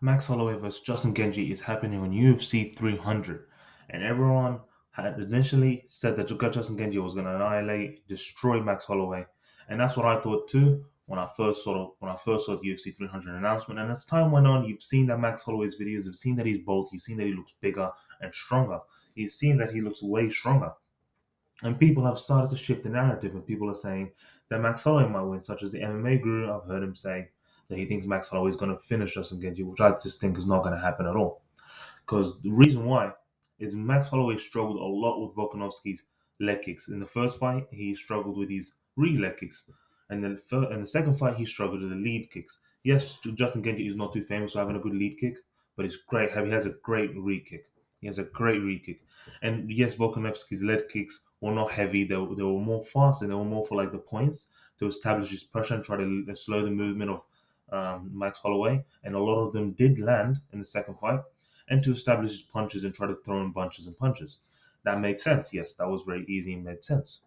Max Holloway versus Justin Geathji is happening on UFC 300, and everyone had initially said that Justin Geathji was going to annihilate, destroy Max Holloway, and that's what I thought too when I first saw the UFC 300 announcement. And as time went on, you've seen that Max Holloway's videos, you've seen that he's bold, you've seen that he looks bigger and stronger, you've seen that he looks way stronger. And people have started to shift the narrative, and people are saying that Max Holloway might win, such as the MMA guru. I've heard him say that he thinks Max Holloway is going to finish Justin Geathji, which I just think is not going to happen at all. Because the reason why is Max Holloway struggled a lot with Volkanovski's leg kicks. In the first fight, he struggled with his re leg kicks. And then in the second fight, he struggled with the lead kicks. Yes, Justin Geathji is not too famous for having a good lead kick, but he's great. He has a great re kick. He has a great re kick. And yes, Volkanovski's leg kicks were not heavy. They were more fast, and they were more for like the points to establish his pressure and try to slow the movement of Max Holloway. And a lot of them did land in the second fight, and to establish his punches and try to throw in bunches and punches. That made sense. Yes, that was very easy and made sense.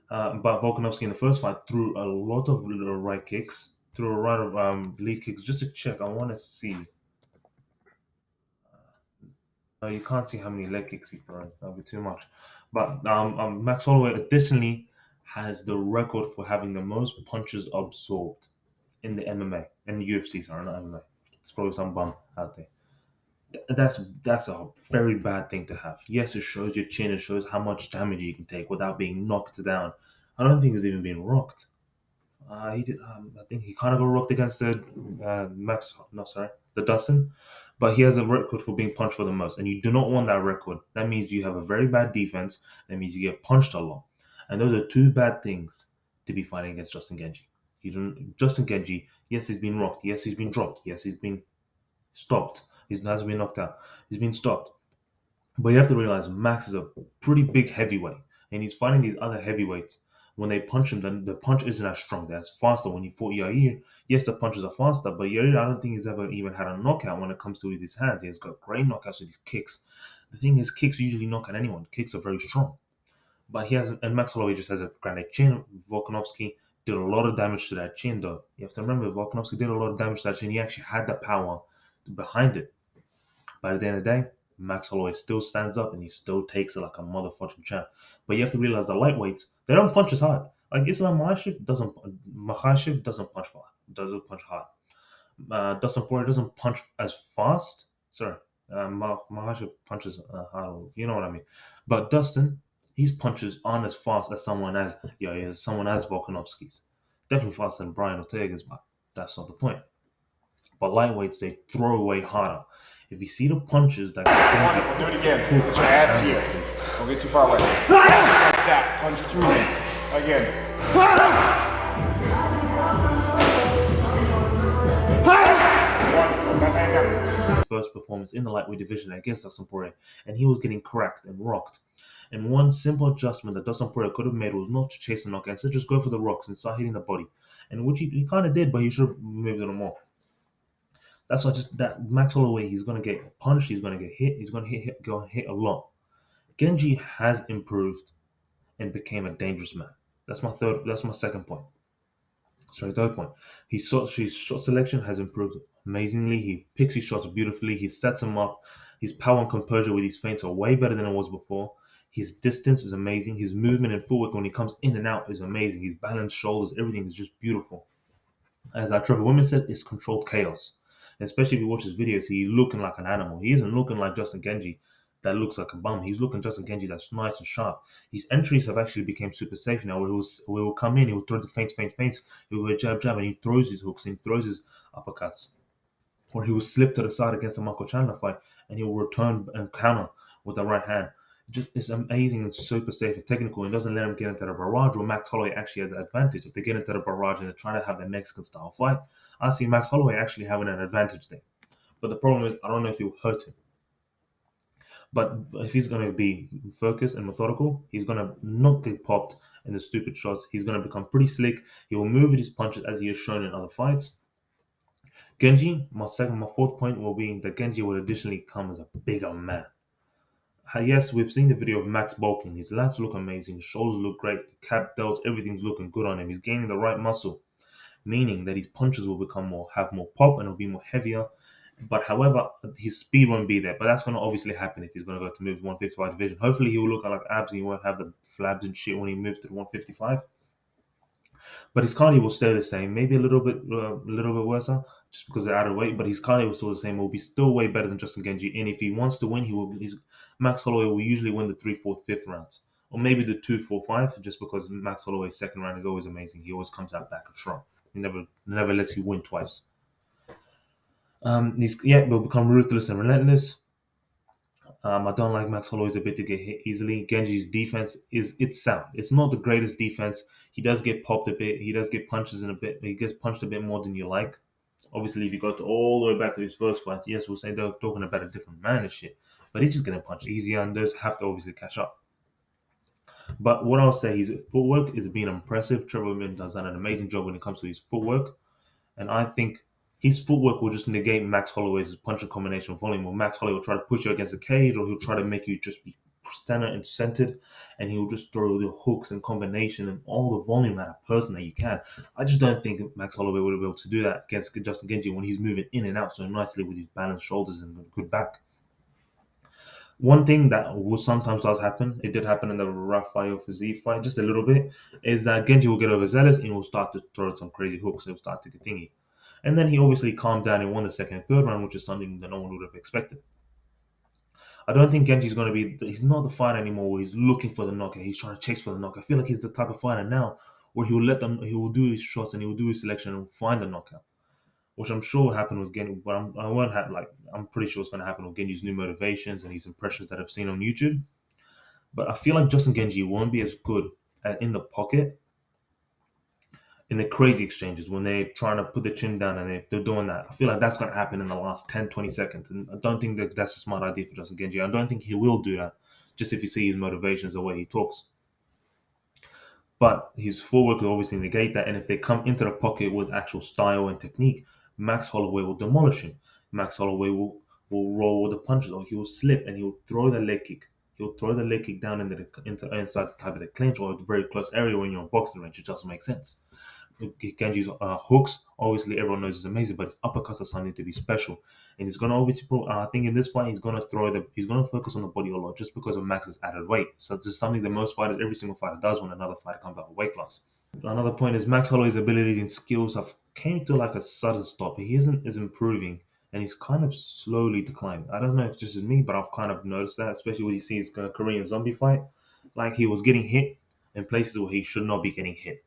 But Volkanovski in the first fight threw a lot of right kicks, threw a lot of lead kicks. Just to check, I want to see. You can't see how many leg kicks he threw. That'll be too much. But Max Holloway additionally has the record for having the most punches absorbed in the MMA and UFC. Sorry, not MMA. It's probably some bum out there. That's a very bad thing to have. Yes, it shows your chin. It shows how much damage you can take without being knocked down. I don't think he's even been rocked. He did. I think he kind of got rocked against the Max. No, sorry, the Dustin. But he has a record for being punched for the most, and you do not want that record. That means you have a very bad defense. That means you get punched a lot, and those are two bad things to be fighting against Justin Geathji. You don't. Justin Geathji. Yes, he's been rocked. Yes, he's been dropped. Yes, he's been stopped. He hasn't been knocked out. He's been stopped. But you have to realize Max is a pretty big heavyweight, and he's fighting these other heavyweights. When they punch him, then the punch isn't as strong. That's faster. When he fought Yair, yes, the punches are faster, but Yair, I don't think he's ever even had a knockout when it comes to with his hands. He has got great knockouts with his kicks. The thing is, kicks usually knock out anyone. Kicks are very strong. But he has, and Max Holloway just has a granite chin. Volkanovski did a lot of damage to that chin, though. You have to remember, Volkanovski did a lot of damage to that chin. He actually had the power behind it. But at the end of the day, Max Holloway still stands up and he still takes it like a motherfucking champ. But you have to realize the lightweights, they don't punch as hard. Like Islam Makhachev doesn't punch hard. Dustin Poirier doesn't punch as fast. Sorry, Makhachev punches hard. You know what I mean. But Dustin, his punches aren't as fast as someone as Volkanovski's. Definitely faster than Brian Ortega's, but that's not the point. But lightweights, they throw away harder. If you see the punches that Geathji Do it throws, again. the hooks, My the ass elbows, here. Don't get too far away. Like that. Punch through him. Again. first performance in the lightweight division against Dustin Poirier, and he was getting cracked and rocked. And one simple adjustment that Dustin Poirier could have made was not to chase the knockout, instead just go for the rocks and start hitting the body, and which he kind of did, but he should have moved a little more. That's why just that Max Holloway, he's gonna get punched, he's gonna get hit, he's gonna go hit a lot. Geathji has improved and became a dangerous man. That's my second point. Sorry, third point. His shot selection has improved amazingly. He picks his shots beautifully. He sets them up. His power and composure with his feints are way better than it was before. His distance is amazing. His movement and footwork when he comes in and out is amazing. His balanced shoulders, everything is just beautiful. As our Trevor Women said, it's controlled chaos. Especially if you watch his videos, he's looking like an animal. He isn't looking like Justin Geathji that looks like a bum. He's looking Justin Geathji that's nice and sharp. His entries have actually become super safe now. Where he will come in, he will throw the feints. He will go jab, and he throws his hooks and he throws his uppercuts. Or he will slip to the side against the Michael Chandler fight, and he will return and counter with the right hand. It's amazing and super safe and technical, and doesn't let him get into the barrage where Max Holloway actually has the advantage. If they get into the barrage and they're trying to have the Mexican style fight, I see Max Holloway actually having an advantage there. But the problem is, I don't know if he'll hurt him. But if he's going to be focused and methodical, he's going to not get popped in the stupid shots. He's going to become pretty slick. He will move with his punches as he has shown in other fights. Geathji, my fourth point will be that Geathji will additionally come as a bigger man. Yes, we've seen the video of Max bulking. His lats look amazing, his shoulders look great, the cap delts, everything's looking good on him. He's gaining the right muscle. meaning that his punches will have more pop and it'll be more heavier. But however, his speed won't be there. But that's going to obviously happen if he's going to go to move 155 division. Hopefully, he will look like abs and he won't have the flabs and shit when he moves to the 155. But his cardio will stay the same, maybe a little bit worse, just because they're out of weight. But his cardio will still the same. Will be still way better than Justin Geathji. And if he wants to win, he will. Max Holloway will usually win the 3, 4, 5th rounds, or maybe the 2, 4, 5. Just because Max Holloway's second round is always amazing. He always comes out back and strong. He never lets you win twice. Will become ruthless and relentless. I don't like Max Holloway's ability to get hit easily. Genji's defense it's sound. It's not the greatest defense. He does get popped a bit. He does get punches in a bit. He gets punched a bit more than you like. Obviously, if you go all the way back to his first fight, yes, we'll say they're talking about a different man and shit. But he's just getting punched easier, and those have to obviously catch up. But what I'll say, his footwork is being impressive. Trevor Whitman does an amazing job when it comes to his footwork. And I think his footwork will just negate Max Holloway's punching combination volume. Where Max Holloway will try to push you against the cage, or he'll try to make you just be standing and centered, and he'll just throw the hooks and combination and all the volume at a person that you can. I just don't think Max Holloway will be able to do that against Justin Geathji when he's moving in and out so nicely with his balanced shoulders and a good back. One thing that will sometimes does happen, it did happen in the Rafael Fiziev fight just a little bit, is that Genji will get overzealous and will start to throw some crazy hooks. He'll start to continue. And then he obviously calmed down and won the second and third round, which is something that no one would have expected. I don't think Genji's going to be, he's not the fighter anymore where he's looking for the knockout. He's trying to chase for the knockout. I feel like he's the type of fighter now where he will do his shots and he will do his selection and find the knockout, which I'm sure will happen with Genji, but I won't have, like, I'm pretty sure it's going to happen with Genji's new motivations and his impressions that I've seen on YouTube. But I feel like Justin Genji won't be as good in the pocket in the crazy exchanges when they're trying to put the chin down and they're doing that. I feel like that's going to happen in the last 10, 20 seconds. And I don't think that that's a smart idea for Justin Genji. I don't think he will do that, just if you see his motivations, the way he talks. But his footwork will obviously negate that. And if they come into the pocket with actual style and technique, Max Holloway will demolish him. Max Holloway will roll with the punches, or he will slip and he'll throw the leg kick. He'll throw the leg kick down into inside the type of the clinch or the very close area when you're on boxing range. It doesn't make sense. Genji's hooks, obviously everyone knows is amazing, but his uppercuts are something to be special. And he's gonna obviously, I think in this fight he's gonna focus on the body a lot just because of Max's added weight. So this is something that most fighters, every single fighter does when another fighter comes out of weight class. Another point is Max Holloway's ability and skills have came to like a sudden stop. He isn't is improving and he's kind of slowly declining. I don't know if it's just me, but I've kind of noticed that, especially when you see his Korean zombie fight. Like he was getting hit in places where he should not be getting hit.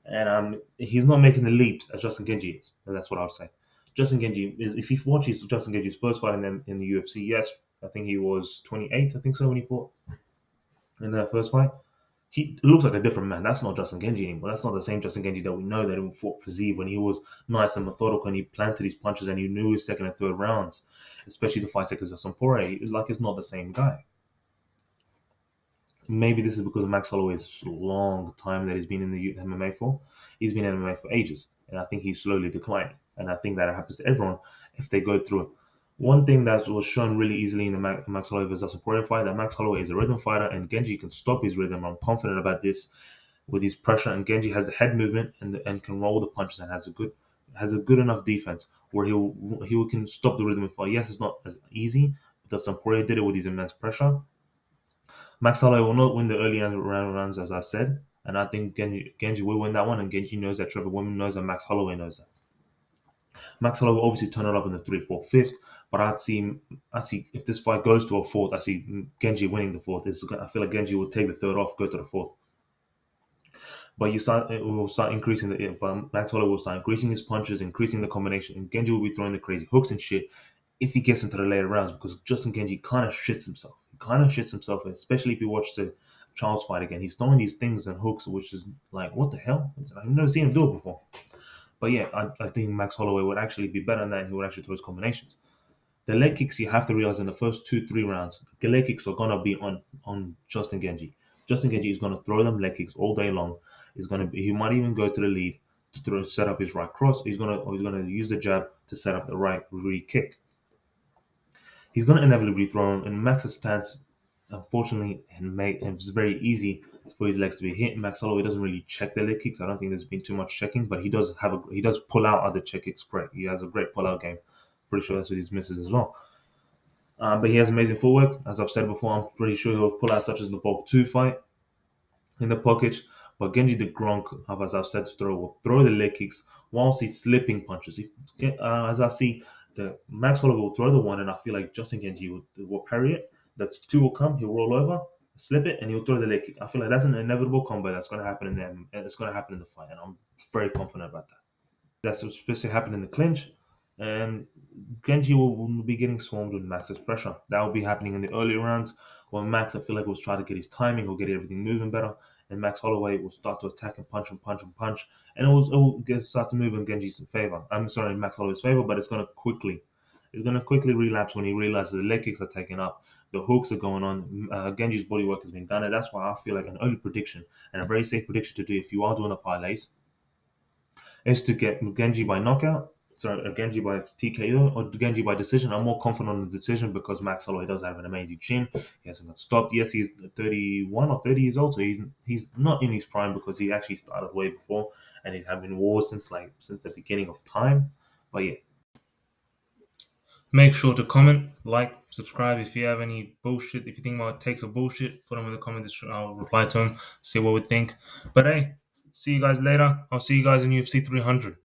And he's not making the leaps as Justin Geathji is. And that's what I would say. Justin Geathji is, if you watch Justin Geathji's first fight in the UFC, yes, I think he was 28, I think so, when he fought in that first fight. He looks like a different man. That's not Justin Geathji anymore. That's not the same Justin Geathji that we know that he fought for Zeev when he was nice and methodical and he planted his punches and he knew his second and third rounds, especially the 5 seconds of Sampore. It's like it's not the same guy. Maybe this is because of Max Holloway's long time that he's been in the MMA for. He's been in MMA for ages, and I think he's slowly declining. And I think that happens to everyone if they go through it. One thing that was shown really easily in the Max Holloway versus Sampore fight, that Max Holloway is a rhythm fighter, and Genji can stop his rhythm. I'm confident about this with his pressure, and Genji has the head movement and can roll the punches and has a good enough defense where he can stop the rhythm of fight. Yes, it's not as easy, but Sampore did it with his immense pressure. Max Holloway will not win the early rounds, as I said, and I think Genji will win that one, and Genji knows that, Trevor Whitman knows that, Max Holloway knows that. Max Holloway will obviously turn it up in the 3, 4, 5th, but I see if this fight goes to a fourth, I see Genji winning the fourth. I feel like Genji will take the third off, go to the fourth. But it will start increasing but Max Holloway will start increasing his punches, increasing the combination, and Genji will be throwing the crazy hooks and shit if he gets into the later rounds, because Justin Genji kind of shits himself. He kind of shits himself, especially if you watch the Charles fight again. He's throwing these things and hooks, which is like, what the hell? I've never seen him do it before. But yeah, I think Max Holloway would actually be better than that, and he would actually throw his combinations. The leg kicks, you have to realize, in the first 2, 3 rounds, the leg kicks are gonna be on Justin Genji. Justin Genji is gonna throw them leg kicks all day long. He might even go to the lead to set up his right cross. He's gonna use the jab to set up the right re kick. He's gonna inevitably throw him in Max's stance. Unfortunately, it was very easy for his legs to be hit. Max Holloway doesn't really check the leg kicks. I don't think there's been too much checking, but he does pull out other check kicks. Great, he has a great pull out game. Pretty sure that's what his misses as well. But he has amazing footwork. As I've said before, I'm pretty sure he'll pull out such as the Volk 2 fight in the pocket. But Genji the Gronk, as I've said, will throw the leg kicks whilst he's slipping punches. As I see, the Max Holloway will throw the one, and I feel like Justin Geathji will parry it. That's two will come. He'll roll over, slip it, and he'll throw the leg kick. I feel like that's an inevitable combo that's going to happen in them. It's going to happen in the fight, and I'm very confident about that. That's what's supposed to happen in the clinch. And Genji will be getting swarmed with Max's pressure. That will be happening in the early rounds when Max, I feel like, will try to get his timing, he'll get everything moving better. And Max Holloway will start to attack and punch and punch and punch. And start to move in Genji's favor. I'm sorry, in Max Holloway's favor, but it's going to quickly relapse when he realizes the leg kicks are taken up, the hooks are going on, Genji's body work has been done. And that's why I feel like an early prediction and a very safe prediction to do if you are doing a parlays is to get Genji by knockout, sorry, Genji by TKO or Genji by decision. I'm more confident on the decision because Max Holloway does have an amazing chin. He hasn't got stopped. Yes, he's 31 or 30 years old, so he's not in his prime because he actually started way before and he's having wars since the beginning of time. But yeah. Make sure to comment, like, subscribe. If you have any bullshit, if you think my takes are bullshit, put them in the comments. I'll reply to them, see what we think. But hey, see you guys later. I'll see you guys in UFC 300.